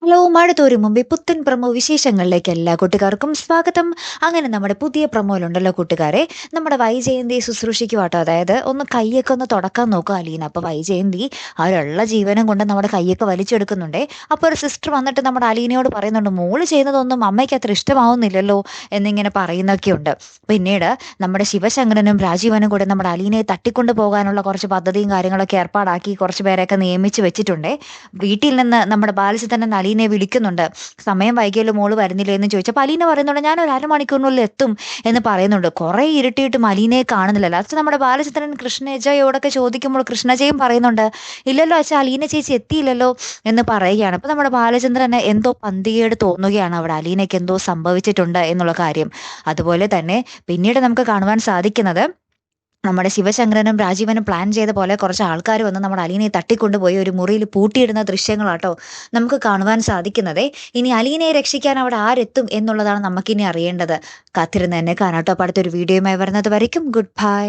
Hello മഴത്തോരു മുമ്പേ പുത്തൻ promo വിശേഷങ്ങളിലേക്ക് എല്ലാ കൂട്ടുകാർക്കും സ്വാഗതം. അങ്ങനെ നമ്മുടെ പുതിയ പ്രൊമോയിലുണ്ടല്ലോ കൂട്ടുകാരെ, നമ്മുടെ വൈജയന്തി ശുശ്രൂഷിക്കുവാട്ടോ. അതായത് ഒന്ന് കൈയൊക്കെ ഒന്ന് തുടക്കാൻ നോക്കുക അലീന. അപ്പോൾ വൈജയന്തി അവരുള്ള ജീവനം കൊണ്ട് നമ്മുടെ കൈയൊക്കെ വലിച്ചെടുക്കുന്നുണ്ടേ. അപ്പോൾ ഒരു സിസ്റ്റർ വന്നിട്ട് നമ്മുടെ അലീനയോട് പറയുന്നുണ്ട്, മോള് ചെയ്യുന്നതൊന്നും അമ്മയ്ക്ക് അത്ര ഇഷ്ടമാവുന്നില്ലല്ലോ എന്നിങ്ങനെ പറയുന്നൊക്കെയുണ്ട്. പിന്നീട് നമ്മുടെ ശിവശങ്കരനും രാജീവനും കൂടെ നമ്മുടെ അലീനയെ തട്ടിക്കൊണ്ടു പോകാനുള്ള കുറച്ച് പദ്ധതിയും കാര്യങ്ങളൊക്കെ ഏർപ്പാടാക്കി കുറച്ച് പേരെയൊക്കെ നിയമിച്ച് വെച്ചിട്ടുണ്ടേ. വീട്ടിൽ നിന്ന് നമ്മുടെ ബാലചന്ദ്രൻ അലീനയെ വിളിക്കുന്നുണ്ട്. സമയം വൈകിയല്ലോ മോള് വരുന്നില്ലേ എന്ന് ചോദിച്ചപ്പോൾ അലീന പറയുന്നുണ്ട്, ഞാൻ ഒരു അരമണിക്കൂറിനുള്ളിൽ എത്തും എന്ന് പറയുന്നുണ്ട്. കുറേ ഇരുട്ടിയിട്ടും അലീനയെ കാണുന്നില്ല. ലാസ്റ്റ് നമ്മുടെ ബാലചന്ദ്രൻ കൃഷ്ണജയോടൊക്കെ ചോദിക്കുമ്പോൾ കൃഷ്ണജയും പറയുന്നുണ്ട്, ഇല്ലല്ലോ അച്ഛാ, അലീന ചേച്ചി എത്തിയില്ലല്ലോ എന്ന് പറയുകയാണ്. അപ്പോൾ നമ്മുടെ ബാലചന്ദ്രന് എന്തോ പന്തികേട് തോന്നുകയാണ്, അവിടെ അലീനയ്ക്ക് എന്തോ സംഭവിച്ചിട്ടുണ്ട് എന്നുള്ള കാര്യം. അതുപോലെ തന്നെ പിന്നീട് നമുക്ക് കാണുവാൻ സാധിക്കുന്നത്, നമ്മുടെ ശിവശങ്കരനും രാജീവനും പ്ലാൻ ചെയ്ത പോലെ കുറച്ച് ആൾക്കാർ വന്ന് നമ്മുടെ അലീനയെ തട്ടിക്കൊണ്ടുപോയി ഒരു മുറിയിൽ പൂട്ടിയിടുന്ന ദൃശ്യങ്ങളാട്ടോ നമുക്ക് കാണുവാൻ സാധിക്കുന്നതേ. ഇനി അലീനയെ രക്ഷിക്കാൻ അവിടെ ആരെത്തും എന്നുള്ളതാണ് നമുക്കിനി അറിയേണ്ടത്. കാത്തിരുന്ന് തന്നെ കാണാട്ടോ. അപ്പോൾ അടുത്തൊരു വീഡിയോയുമായി വരുന്നത് വരയ്ക്കും ഗുഡ് ബൈ.